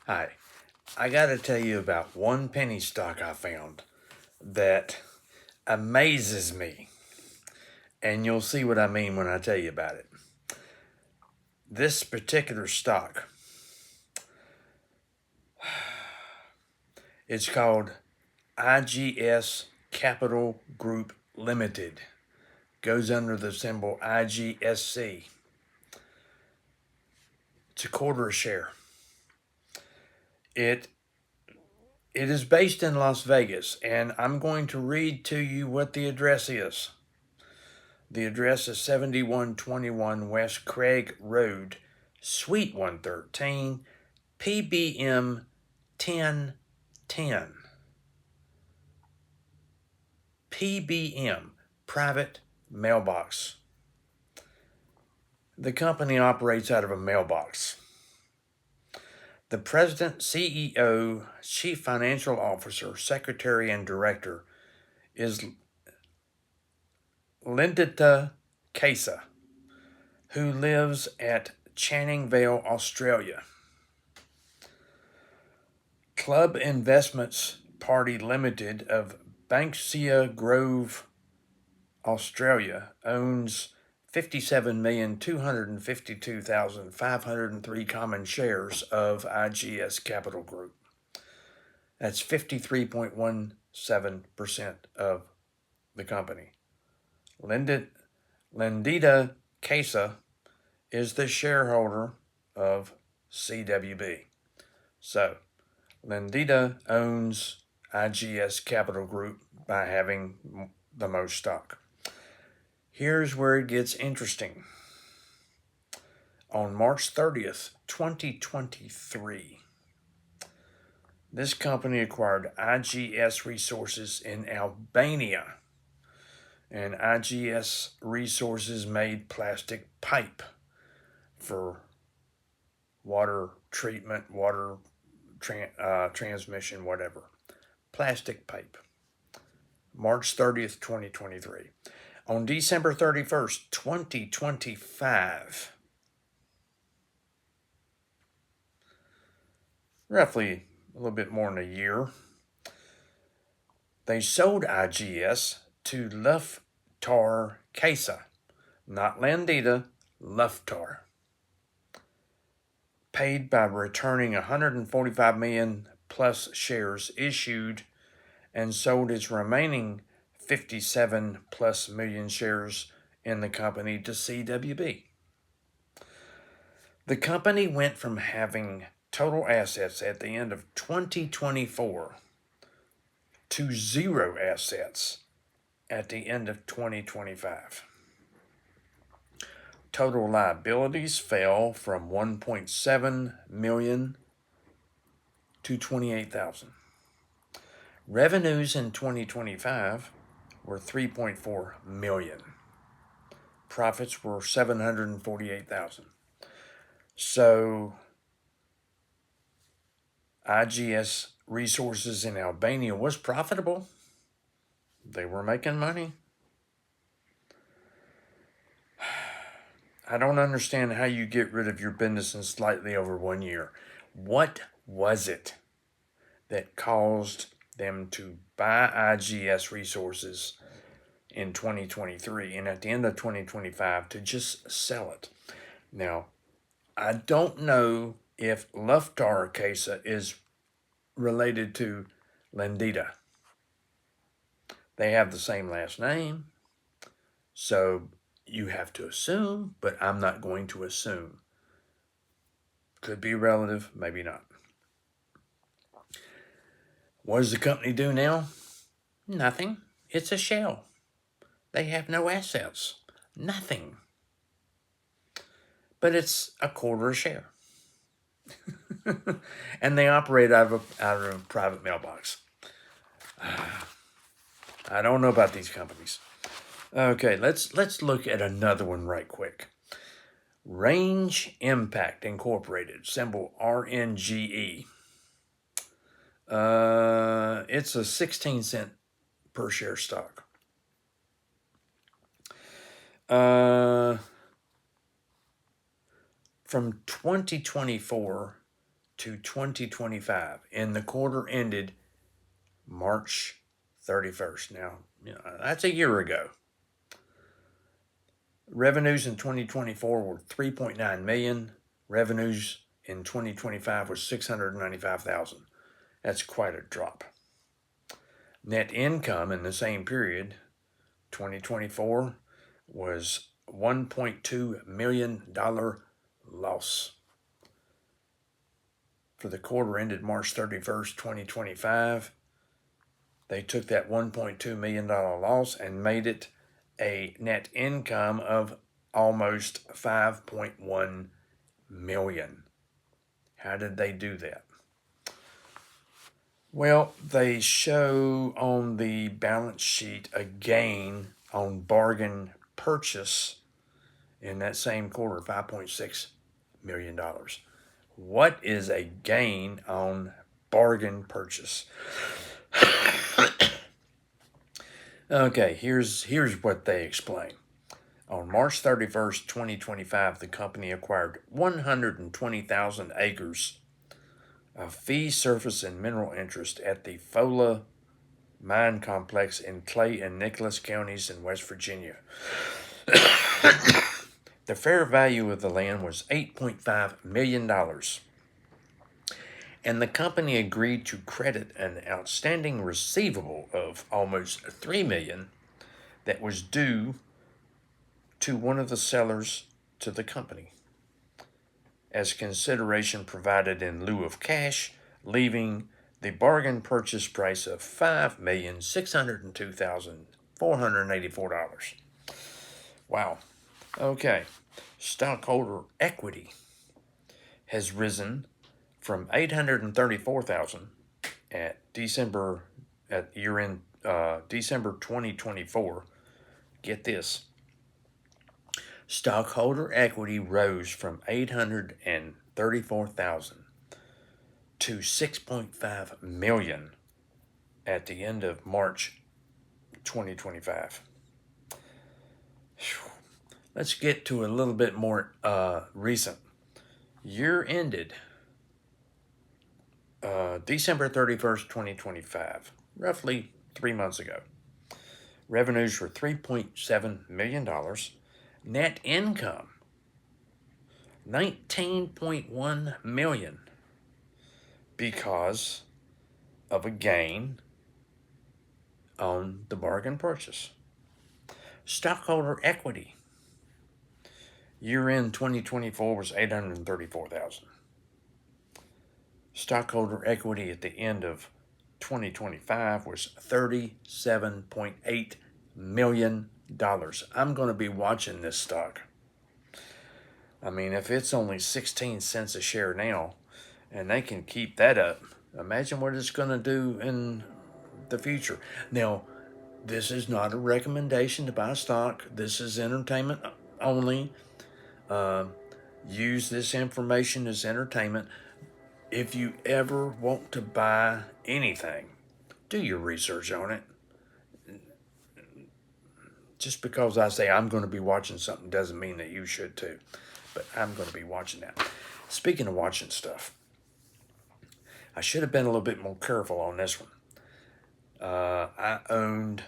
Hi, I got to tell you about one penny stock I found that amazes me, and you'll see what I mean when I tell you about it. This particular stock, it's called IGS Capital Group Limited, goes under the symbol IGSC. It's a quarter a share. It it is based in Las Vegas, and I'm going to read to you what the address is. The address is 7121 West Craig Road, Suite 113, PBM 1010. PBM, Private Mailbox. The company operates out of a mailbox. The president, CEO, chief financial officer, secretary, and director is Lindita Kesa, who lives at Channing Vale, Australia. Club Investments Party Limited of Banksia Grove, Australia owns 57,252,503 common shares of IGS Capital Group. That's 53.17% of the company. Lindita Kesa is the shareholder of CWB. So, Lindita owns IGS Capital Group by having the most stock. Here's where it gets interesting. On March 30th, 2023, this company acquired IGS Resources in Albania. And IGS Resources made plastic pipe for water treatment, water transmission, whatever. Plastic pipe. March 30th, 2023. On December 31st, 2025, roughly a little bit more than a year, they sold IGS to Luftar Kesa, not Landita, Luftar, paid by returning 145 million plus shares issued and sold its remaining 57 plus million shares in the company to CWB. The company went from having total assets at the end of 2024 to zero assets at the end of 2025. Total liabilities fell from 1.7 million to 28,000. Revenues in 2025 were 3.4 million. Profits were 748,000. So IGS Resources in Albania was profitable. They were making money. I don't understand how you get rid of your business in slightly over 1 year. What was it that caused them to buy IGS Resources in 2023 and at the end of 2025 to just sell it? Now, I don't know if Luftar Kesa is related to Lindita. They have the same last name, so you have to assume, but I'm not going to assume. Could be relative, maybe not. What does the company do now? Nothing. It's a shell. They have no assets. Nothing. But it's a quarter a share. And they operate out of a private mailbox. I don't know about these companies. Okay, let's look at another one right quick. Range Impact Incorporated, symbol RNGE. It's a 16-cent per share stock. From 2024 to 2025, and the quarter ended March 31st. Now, that's a year ago. Revenues in 2024 were 3.9 million. Revenues in 2025 was 695,000. That's quite a drop. Net income in the same period, 2024, was $1.2 million loss. For the quarter ended March 31st, 2025, they took that $1.2 million loss and made it a net income of almost 5.1 million. How did they do that? Well, they show on the balance sheet a gain on bargain purchase in that same quarter, $5.6 million. What is a gain on bargain purchase? Okay, here's what they explain. On March 31st, 2025, the company acquired 120,000 acres of fee, surface, and mineral interest at the Fola Mine Complex in Clay and Nicholas counties in West Virginia. The fair value of the land was $8.5 million. And the company agreed to credit an outstanding receivable of almost $3 million that was due to one of the sellers to the company as consideration provided in lieu of cash, leaving the bargain purchase price of $5,602,484. Wow. Okay. Stockholder equity has risen from $834,000 at year-end December 2024. Get this. Stockholder equity rose from $834,000 to $6.5 million at the end of March 2025. Let's get to a little bit more recent. Year ended December 31st, 2025, roughly 3 months ago. Revenues were $3.7 million. Net income, $19.1 million because of a gain on the bargain purchase. Stockholder equity, year-end 2024 was $834,000. Stockholder equity at the end of 2025 was $37.8 million. I'm going to be watching this stock. I mean, if it's only 16 cents a share now, and they can keep that up, imagine what it's going to do in the future. Now, this is not a recommendation to buy stock. This is entertainment only. Use this information as entertainment. If you ever want to buy anything, do your research on it. Just because I say I'm going to be watching something doesn't mean that you should too. But I'm going to be watching that. Speaking of watching stuff, I should have been a little bit more careful on this one. I owned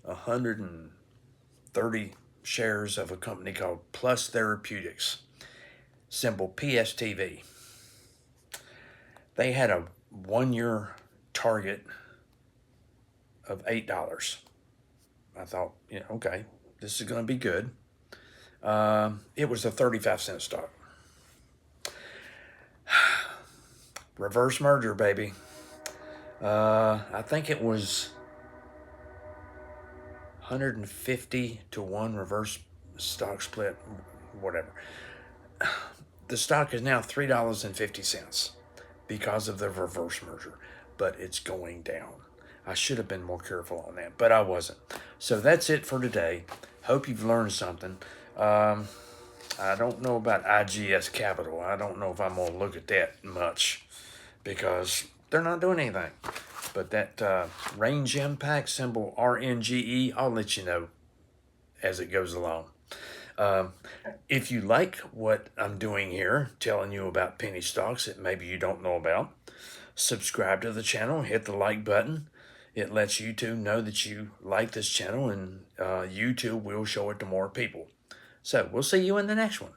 130 shares of a company called Plus Therapeutics, symbol PSTV. They had a 1-year target of $8. I thought, okay, this is going to be good. It was a 35-cent stock. Reverse merger, baby. I think it was 150 to 1 reverse stock split, whatever. The stock is now $3.50 because of the reverse merger, but it's going down. I should have been more careful on that, but I wasn't. So that's it for today. Hope you've learned something. I don't know about IGS Capital. I don't know if I'm going to look at that much because they're not doing anything. But that Range Impact, symbol RNGE, I'll let you know as it goes along. If you like what I'm doing here, telling you about penny stocks that maybe you don't know about, subscribe to the channel, hit the like button. It lets YouTube know that you like this channel, and YouTube will show it to more people. So we'll see you in the next one.